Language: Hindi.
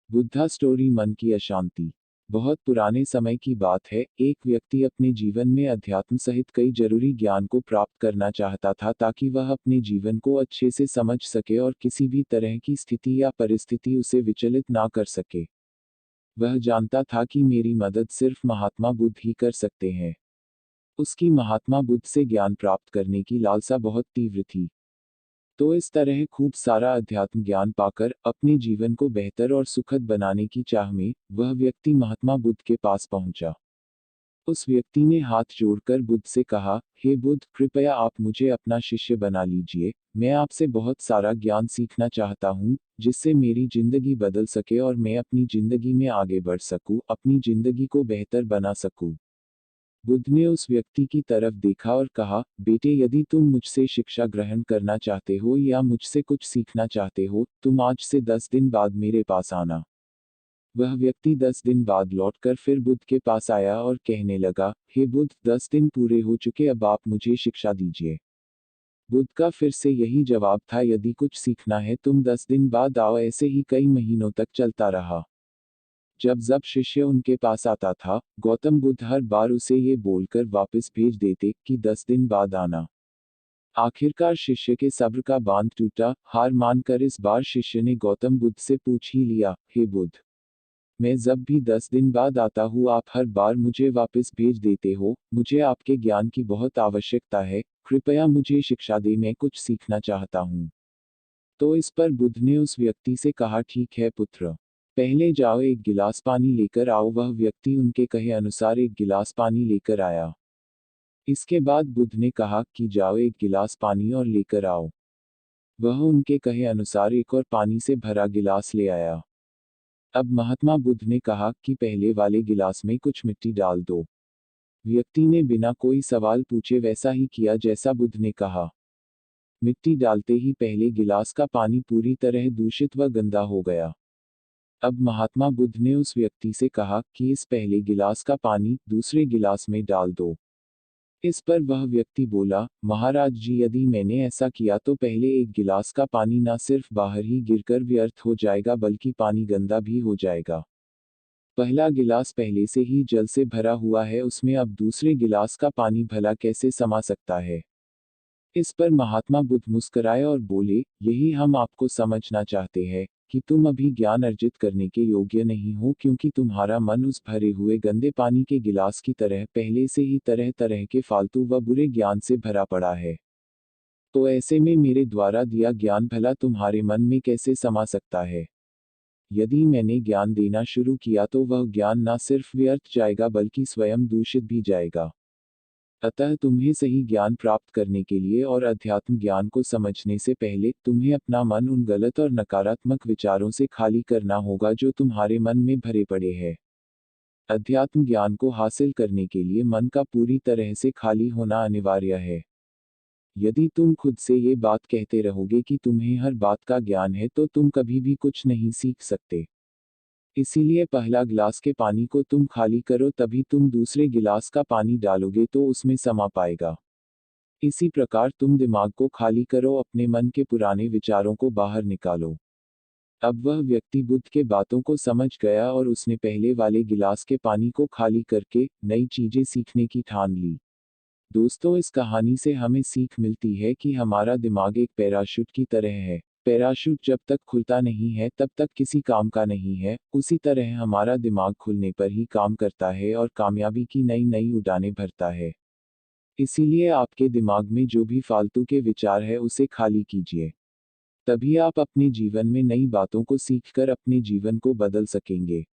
बुद्धा स्टोरी मन की अशांति। बहुत पुराने समय की बात है, एक व्यक्ति अपने जीवन में अध्यात्म सहित कई जरूरी ज्ञान को प्राप्त करना चाहता था ताकि वह अपने जीवन को अच्छे से समझ सके और किसी भी तरह की स्थिति या परिस्थिति उसे विचलित ना कर सके। वह जानता था कि मेरी मदद सिर्फ महात्मा बुद्ध ही कर सकते हैं। उसकी महात्मा बुद्ध से ज्ञान प्राप्त करने की लालसा बहुत तीव्र थी। तो इस तरह खूब सारा अध्यात्म ज्ञान पाकर अपने जीवन को बेहतर और सुखद बनाने की चाह में वह व्यक्ति महात्मा बुद्ध के पास पहुंचा। उस व्यक्ति ने हाथ जोड़कर बुद्ध से कहा, हे बुद्ध, कृपया आप मुझे अपना शिष्य बना लीजिए। मैं आपसे बहुत सारा ज्ञान सीखना चाहता हूँ, जिससे मेरी जिंदगी बदल सके और मैं अपनी जिंदगी में आगे बढ़ सकूं, अपनी जिंदगी को बेहतर बना सकूं। बुद्ध ने उस व्यक्ति की तरफ देखा और कहा, बेटे, यदि तुम मुझसे शिक्षा ग्रहण करना चाहते हो या मुझसे कुछ सीखना चाहते हो, तुम आज से 10 दिन बाद मेरे पास आना। वह व्यक्ति 10 दिन बाद लौटकर फिर बुद्ध के पास आया और कहने लगा, हे बुद्ध, 10 दिन पूरे हो चुके, अब आप मुझे शिक्षा दीजिए। बुद्ध का फिर से यही जवाब था, यदि कुछ सीखना है तुम 10 दिन बाद आओ। ऐसे ही कई महीनों तक चलता रहा। जब शिष्य उनके पास आता था, गौतम बुद्ध हर बार उसे ये बोलकर वापस भेज देते कि 10 दिन बाद आना। आखिरकार शिष्य के सब्र का बांध टूटा। हार मानकर इस बार शिष्य ने गौतम बुद्ध से पूछ ही लिया, हे बुद्ध, मैं जब भी 10 दिन बाद आता हूँ आप हर बार मुझे वापस भेज देते हो। मुझे आपके ज्ञान की बहुत आवश्यकता है, कृपया मुझे शिक्षा दे, मैं कुछ सीखना चाहता हूँ। तो इस पर बुद्ध ने उस व्यक्ति से कहा, ठीक है पुत्र, पहले जाओ एक गिलास पानी लेकर आओ। वह व्यक्ति उनके कहे अनुसार एक गिलास पानी लेकर आया। इसके बाद बुद्ध ने कहा कि जाओ एक गिलास पानी और लेकर आओ। वह उनके कहे अनुसार एक और पानी से भरा गिलास ले आया। अब महात्मा बुद्ध ने कहा कि पहले वाले गिलास में कुछ मिट्टी डाल दो। व्यक्ति ने बिना कोई सवाल पूछे वैसा ही किया जैसा बुद्ध ने कहा। मिट्टी डालते ही पहले गिलास का पानी पूरी तरह दूषित व गंदा हो गया। अब महात्मा बुद्ध ने उस व्यक्ति से कहा कि इस पहले गिलास का पानी दूसरे गिलास में डाल दो। इस पर वह व्यक्ति बोला, महाराज जी, यदि मैंने ऐसा किया तो पहले एक गिलास का पानी न सिर्फ बाहर ही गिरकर व्यर्थ हो जाएगा बल्कि पानी गंदा भी हो जाएगा। पहला गिलास पहले से ही जल से भरा हुआ है, उसमें अब दूसरे गिलास का पानी भला कैसे समा सकता है। इस पर महात्मा बुद्ध मुस्कराए और बोले, यही हम आपको समझना चाहते हैं कि तुम अभी ज्ञान अर्जित करने के योग्य नहीं हो, क्योंकि तुम्हारा मन उस भरे हुए गंदे पानी के गिलास की तरह पहले से ही तरह तरह के फालतू व बुरे ज्ञान से भरा पड़ा है। तो ऐसे में मेरे द्वारा दिया ज्ञान भला तुम्हारे मन में कैसे समा सकता है। यदि मैंने ज्ञान देना शुरू किया तो वह ज्ञान न सिर्फ व्यर्थ जाएगा बल्कि स्वयं दूषित भी जाएगा। अतः तुम्हें सही ज्ञान प्राप्त करने के लिए और अध्यात्म ज्ञान को समझने से पहले तुम्हें अपना मन उन गलत और नकारात्मक विचारों से खाली करना होगा जो तुम्हारे मन में भरे पड़े हैं। अध्यात्म ज्ञान को हासिल करने के लिए मन का पूरी तरह से खाली होना अनिवार्य है। यदि तुम खुद से ये बात कहते रहोगे कि तुम्हें हर बात का ज्ञान है तो तुम कभी भी कुछ नहीं सीख सकते। इसीलिए पहला गिलास के पानी को तुम खाली करो, तभी तुम दूसरे गिलास का पानी डालोगे तो उसमें समा पाएगा। इसी प्रकार तुम दिमाग को खाली करो, अपने मन के पुराने विचारों को बाहर निकालो। अब वह व्यक्ति बुद्ध के बातों को समझ गया और उसने पहले वाले गिलास के पानी को खाली करके नई चीजें सीखने की ठान ली। दोस्तों, इस कहानी से हमें सीख मिलती है कि हमारा दिमाग एक पैराशूट की तरह है। पैराशूट जब तक खुलता नहीं है तब तक किसी काम का नहीं है, उसी तरह हमारा दिमाग खुलने पर ही काम करता है और कामयाबी की नई नई उड़ानें भरता है। इसीलिए आपके दिमाग में जो भी फालतू के विचार है उसे खाली कीजिए। तभी आप अपने जीवन में नई बातों को सीखकर अपने जीवन को बदल सकेंगे।